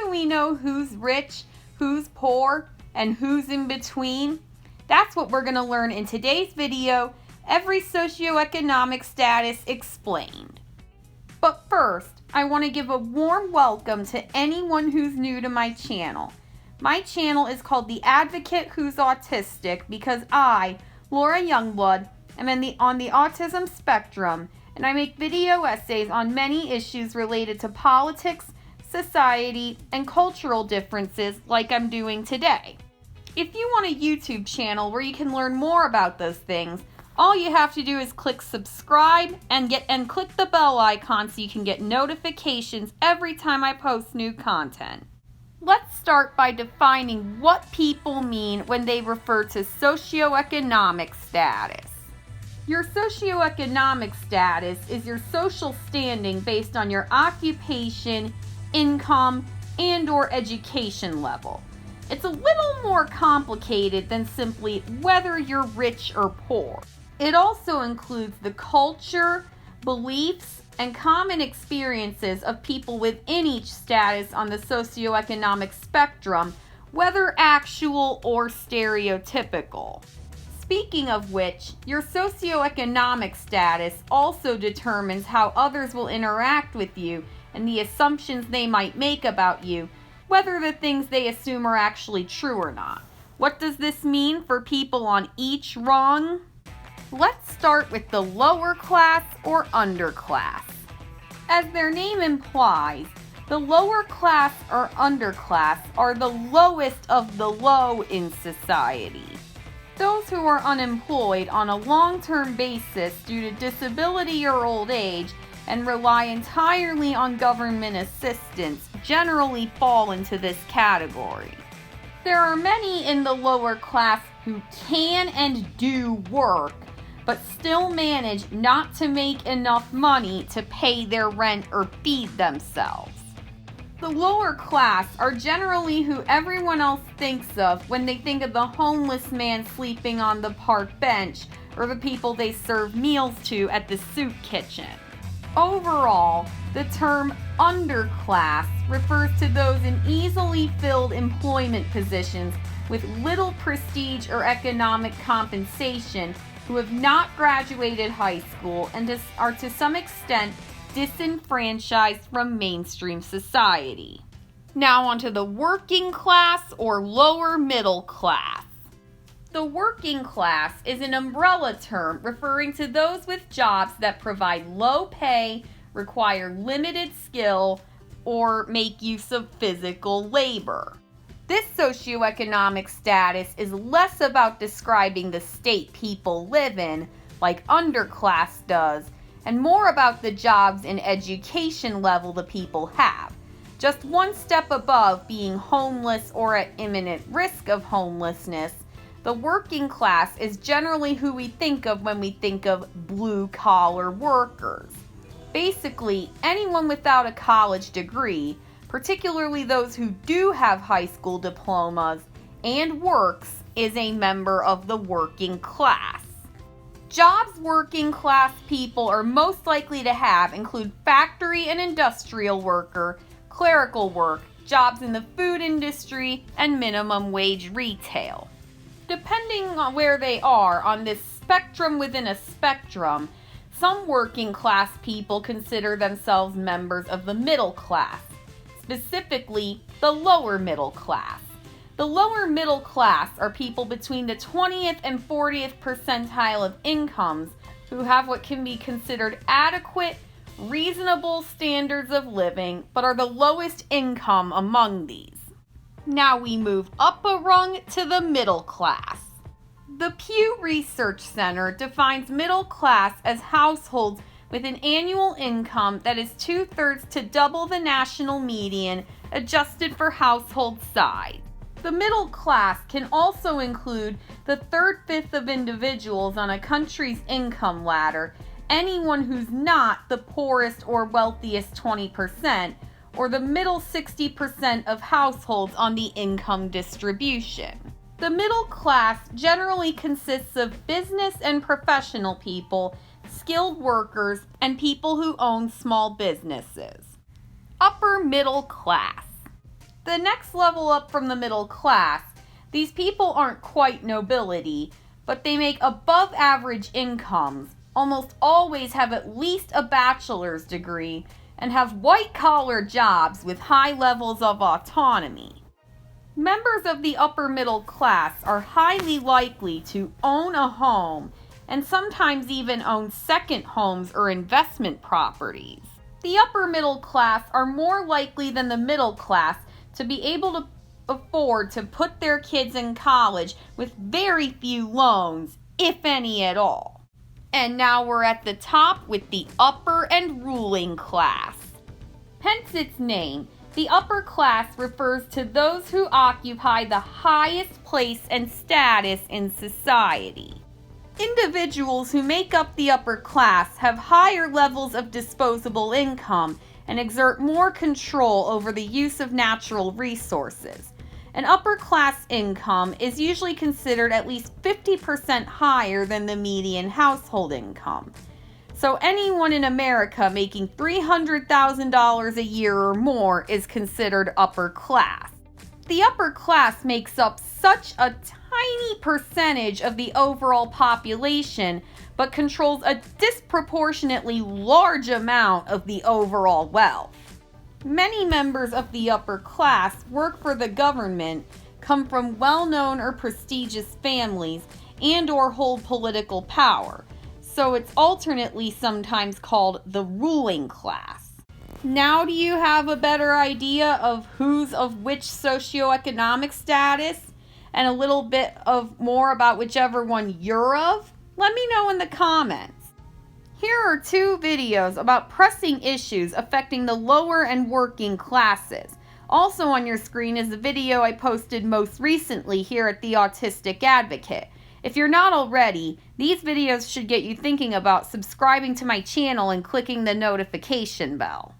do we know who's rich, who's poor, and who's in between? That's what we're going to learn in today's video, Every Socioeconomic Status Explained. But first, I want to give a warm welcome to anyone who's new to my channel. My channel is called The Advocate Who's Autistic because I, Laura Youngblood, am on the autism spectrum, and I make video essays on many issues related to politics, society, and cultural differences like I'm doing today. If you want a YouTube channel where you can learn more about those things, all you have to do is click subscribe and click the bell icon so you can get notifications every time I post new content. Let's start by defining what people mean when they refer to socioeconomic status. Your socioeconomic status is your social standing based on your occupation, income, and/or education level. It's a little more complicated than simply whether you're rich or poor. It also includes the culture, beliefs, and common experiences of people within each status on the socioeconomic spectrum, whether actual or stereotypical. Speaking of which, your socioeconomic status also determines how others will interact with you and the assumptions they might make about you, whether the things they assume are actually true or not. What does this mean for people on each rung? Let's start with the lower class or underclass. As their name implies, the lower class or underclass are the lowest of the low in society. Those who are unemployed on a long-term basis due to disability or old age and rely entirely on government assistance generally fall into this category. There are many in the lower class who can and do work, but still manage not to make enough money to pay their rent or feed themselves. The lower class are generally who everyone else thinks of when they think of the homeless man sleeping on the park bench or the people they serve meals to at the soup kitchen. Overall, the term underclass refers to those in easily filled employment positions with little prestige or economic compensation who have not graduated high school and are to some extent disenfranchised from mainstream society. Now onto the working class or lower middle class. The working class is an umbrella term referring to those with jobs that provide low pay, require limited skill, or make use of physical labor. This socioeconomic status is less about describing the state people live in, like underclass does, and more about the jobs and education level the people have. Just one step above being homeless or at imminent risk of homelessness, the working class is generally who we think of when we think of blue-collar workers. Basically, anyone without a college degree, particularly those who do have high school diplomas and works, is a member of the working class. Jobs working class people are most likely to have include factory and industrial worker, clerical work, jobs in the food industry, and minimum wage retail. Depending on where they are on this spectrum within a spectrum, some working class people consider themselves members of the middle class, specifically the lower middle class. The lower middle class are people between the 20th and 40th percentile of incomes who have what can be considered adequate, reasonable standards of living, but are the lowest income among these. Now we move up a rung to the middle class. The Pew Research Center defines middle class as households with an annual income that is 2/3 to double the national median adjusted for household size. The middle class can also include the 3/5 of individuals on a country's income ladder, anyone who's not the poorest or wealthiest 20%, or the middle 60% of households on the income distribution. The middle class generally consists of business and professional people, skilled workers, and people who own small businesses. Upper middle class. The next level up from the middle class, these people aren't quite nobility, but they make above average incomes, almost always have at least a bachelor's degree, and have white-collar jobs with high levels of autonomy. Members of the upper middle class are highly likely to own a home and sometimes even own second homes or investment properties. The upper middle class are more likely than the middle class to be able to afford to put their kids in college with very few loans, if any at all. And now we're at the top with the upper and ruling class. Hence its name, the upper class refers to those who occupy the highest place and status in society. Individuals who make up the upper class have higher levels of disposable income and exert more control over the use of natural resources. An upper class income is usually considered at least 50% higher than the median household income. So anyone in America making $300,000 a year or more is considered upper class. The upper class makes up such a tiny percentage of the overall population, but controls a disproportionately large amount of the overall wealth. Many members of the upper class work for the government, come from well-known or prestigious families, and/or hold political power, so it's alternately sometimes called the ruling class. Now do you have a better idea of who's of which socioeconomic status, and a little bit more about whichever one you're of? Let me know in the comments. Here are 2 videos about pressing issues affecting the lower and working classes. Also on your screen is the video I posted most recently here at the Autistic Advocate. If you're not already, these videos should get you thinking about subscribing to my channel and clicking the notification bell.